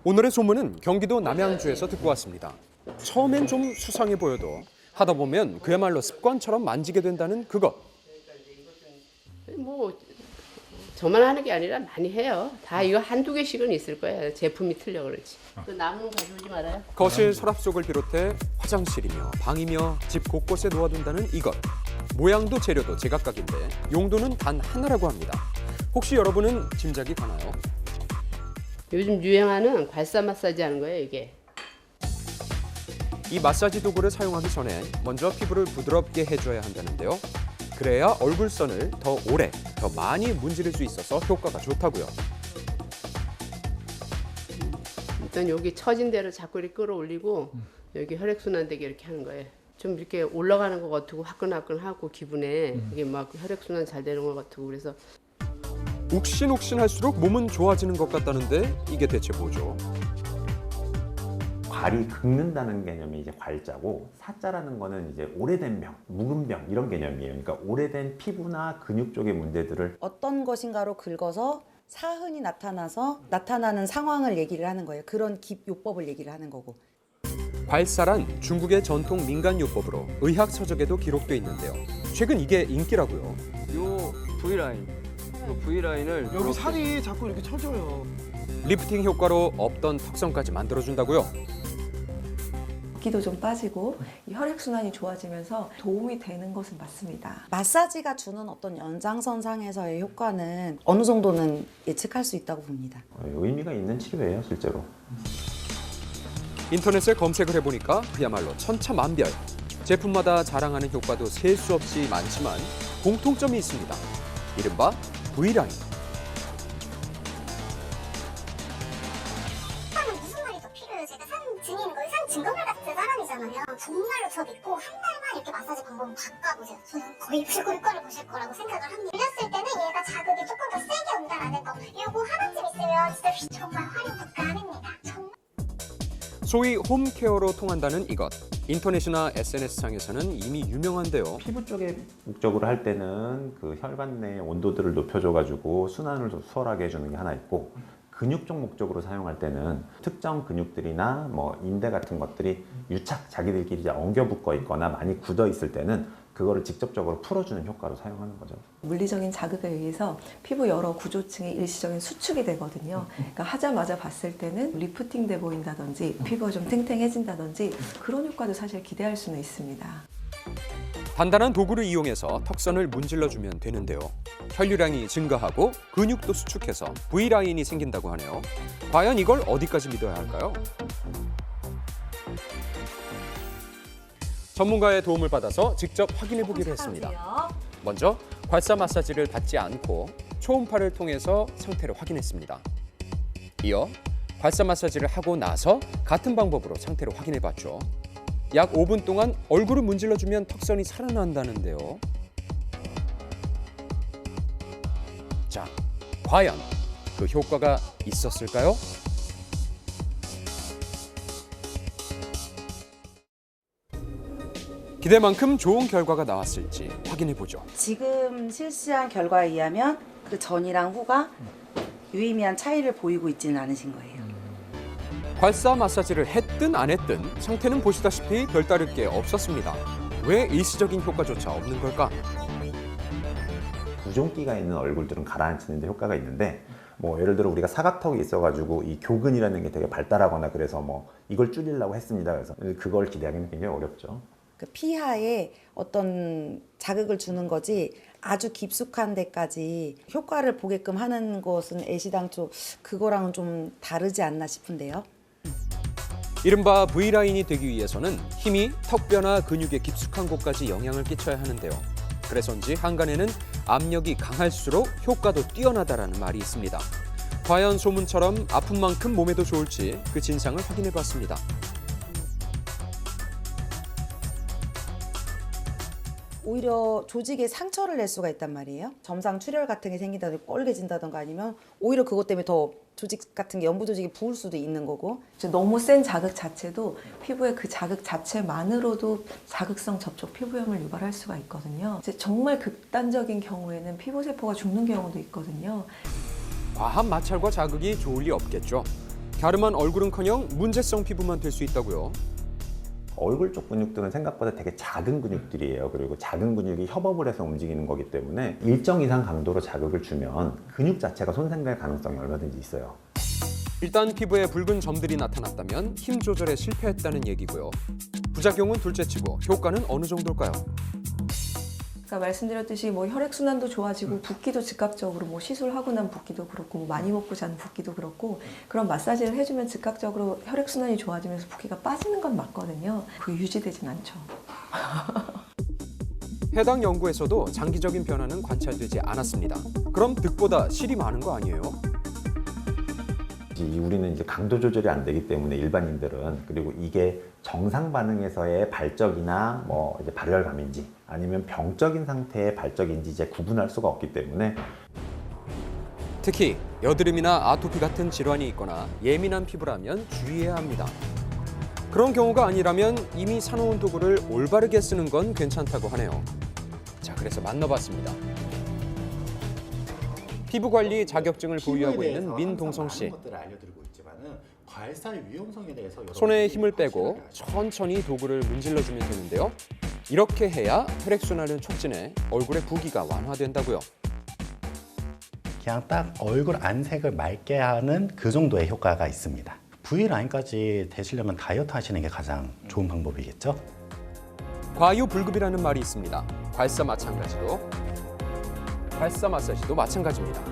오늘의 소문은 경기도 남양주에서 듣고 왔습니다. 처음엔 좀 수상해 보여도 하다 보면 그야말로 습관처럼 만지게 된다는 그것. 뭐 저만 하는 게 아니라 많이 해요. 다 이거 한두 개씩은 있을 거예요. 제품이 틀려 그렇지. 그 나무는 가져오지 말아요. 거실 서랍 속을 비롯해 화장실이며 방이며 집 곳곳에 놓아둔다는 이것. 모양도 재료도 제각각인데 용도는 단 하나라고 합니다. 혹시 여러분은 짐작이 가나요? 요즘 유행하는 괄사 마사지 하는 거예요, 이게. 이 마사지 도구를 사용하기 전에 먼저 피부를 부드럽게 해줘야 한다는데요. 그래야 얼굴선을 더 오래, 더 많이 문지를 수 있어서 효과가 좋다고요. 일단 여기 처진 데를 자꾸 이렇게 끌어올리고 여기 혈액순환 되게 이렇게 하는 거예요. 좀 이렇게 올라가는 것 같고 화끈화끈하고 기분에 이게 막 혈액순환 잘 되는 것 같고 그래서 욱신욱신할수록 몸은 좋아지는 것 같다는데 이게 대체 뭐죠? 괄이 긁는다는 개념이 이제 괄자고, 사자라는 거는 이제 오래된 병, 묵은 병 이런 개념이에요. 그러니까 오래된 피부나 근육 쪽의 문제들을 어떤 것인가로 긁어서 사흔이 나타나서 나타나는 상황을 얘기를 하는 거예요. 그런 요법을 얘기를 하는 거고. 괄사란 중국의 전통 민간요법으로 의학 서적에도 기록돼 있는데요. 최근 이게 인기라고요. 요 V라인, 요 V라인을 여기 살이 자꾸 이렇게 쳐져요. 리프팅 효과로 없던 턱선까지 만들어준다고요. 붓기도 좀 빠지고 이 혈액순환이 좋아지면서 도움이 되는 것은 맞습니다. 마사지가 주는 어떤 연장선상에서의 효과는 어느 정도는 예측할 수 있다고 봅니다. 의미가 있는 치료예요, 실제로. 인터넷에 검색을 해보니까 그야말로 천차만별. 제품마다 자랑하는 효과도 셀 수 없이 많지만 공통점이 있습니다. 이른바 V라인. 무슨 말이 더 필요해요? 제가 산 증인인 거, 산 증거물 같은 사람이잖아요. 정말로 저 믿고 한 달만 이렇게 마사지 방법을 바꿔보세요. 저는 거의 불 거를 보실 거라고 생각을 합니다. 들렸을 때는 얘가 자극이 조금 더 세게 온다라는 거. 요거 하나쯤 있으면 진짜 정말 활용 가능합니다. 정말. 소위 홈케어로 통한다는 이것. 인터넷이나 SNS상에서는 이미 유명한데요. 피부 쪽에 목적으로 할 때는 그 혈관 내 온도들을 높여줘가지고 순환을 좀 수월하게 해주는 게 하나 있고, 근육 쪽 목적으로 사용할 때는 특정 근육들이나 뭐 인대 같은 것들이 유착, 자기들끼리 이제 엉겨 붙어 있거나 많이 굳어 있을 때는 그거를 직접적으로 풀어주는 효과로 사용하는 거죠. 물리적인 자극에 의해서 피부 여러 구조층이 일시적인 수축이 되거든요. 그러니까 하자마자 봤을 때는 리프팅 돼 보인다든지 피부가 좀 탱탱해진다든지 그런 효과도 사실 기대할 수는 있습니다. 단단한 도구를 이용해서 턱선을 문질러주면 되는데요. 혈류량이 증가하고 근육도 수축해서 V라인이 생긴다고 하네요. 과연 이걸 어디까지 믿어야 할까요? 전문가의 도움을 받아서 직접 확인해 보기로 했습니다. 먼저 괄사 마사지를 받지 않고 초음파를 통해서 상태를 확인했습니다. 이어 괄사 마사지를 하고 나서 같은 방법으로 상태를 확인해 봤죠. 약 5분 동안 얼굴을 문질러주면 턱선이 살아난다는데요. 자, 과연 그 효과가 있었을까요? 기대만큼 좋은 결과가 나왔을지 확인해 보죠. 지금 실시한 결과에 의하면 그 전이랑 후가 유의미한 차이를 보이고 있지는 않으신 거예요. 괄사 마사지를 했든 안 했든 상태는 보시다시피 별다를 게 없었습니다. 왜 일시적인 효과조차 없는 걸까? 부종기가 있는 얼굴들은 가라앉히는 데 효과가 있는데, 뭐 예를 들어 우리가 사각턱이 있어가지고 이 교근이라는 게 되게 발달하거나 그래서 뭐 이걸 줄이려고 했습니다. 그래서 그걸 기대하기는 굉장히 어렵죠. 그 피하에 어떤 자극을 주는 거지 아주 깊숙한 데까지 효과를 보게끔 하는 것은 애시당초 그거랑은 좀 다르지 않나 싶은데요. 이른바 V라인이 되기 위해서는 힘이 턱뼈나 근육의 깊숙한 곳까지 영향을 끼쳐야 하는데요. 그래서인지 한간에는 압력이 강할수록 효과도 뛰어나다라는 말이 있습니다. 과연 소문처럼 아픈 만큼 몸에도 좋을지 그 진상을 확인해 봤습니다. 오히려 조직에 상처를 낼 수가 있단 말이에요. 점상 출혈 같은 게 생긴다든가 뻘개진다든가 아니면 오히려 그것 때문에 더 조직 같은 게 연부 조직이 부을 수도 있는 거고. 너무 센 자극 자체도 피부의 그 자극 자체만으로도 자극성 접촉 피부염을 유발할 수가 있거든요. 이제 정말 극단적인 경우에는 피부세포가 죽는 경우도 있거든요. 과한 마찰과 자극이 좋을 리 없겠죠. 갸름한 얼굴은커녕 문제성 피부만 될 수 있다고요. 얼굴 쪽 근육들은 생각보다 되게 작은 근육들이에요. 그리고 작은 근육이 협업을 해서 움직이는 거기 때문에 일정 이상 강도로 자극을 주면 근육 자체가 손상될 가능성이 얼마든지 있어요. 일단 피부에 붉은 점들이 나타났다면 힘 조절에 실패했다는 얘기고요. 부작용은 둘째치고 효과는 어느 정도일까요? 그러니까 말씀드렸듯이 뭐 혈액순환도 좋아지고 붓기도 즉각적으로 뭐 시술하고 난 붓기도 그렇고 뭐 많이 먹고 자는 붓기도 그렇고 그런 마사지를 해주면 즉각적으로 혈액순환이 좋아지면서 붓기가 빠지는 건 맞거든요. 그게 유지되진 않죠. 해당 연구에서도 장기적인 변화는 관찰되지 않았습니다. 그럼 득보다 실이 많은 거 아니에요? 우리는 이제 강도 조절이 안 되기 때문에 일반인들은 그리고 이게 정상 반응에서의 발적이나 뭐 이제 발열감인지 아니면 병적인 상태의 발적인지 이제 구분할 수가 없기 때문에 특히 여드름이나 아토피 같은 질환이 있거나 예민한 피부라면 주의해야 합니다. 그런 경우가 아니라면 이미 사놓은 도구를 올바르게 쓰는 건 괜찮다고 하네요. 자, 그래서 만나봤습니다. 피부관리 자격증을 보유하고 있는 민동성 씨. 손에 힘을 빼고 천천히 도구를 문질러주면 되는데요. 이렇게 해야 혈액순환을 촉진해 얼굴의 부기가 완화된다고요. 그냥 딱 얼굴 안색을 맑게 하는 그 정도의 효과가 있습니다. V라인까지 되시려면 다이어트 하시는 게 가장 좋은 방법이겠죠? 과유불급이라는 말이 있습니다. 괄사 마사지도 마찬가지입니다.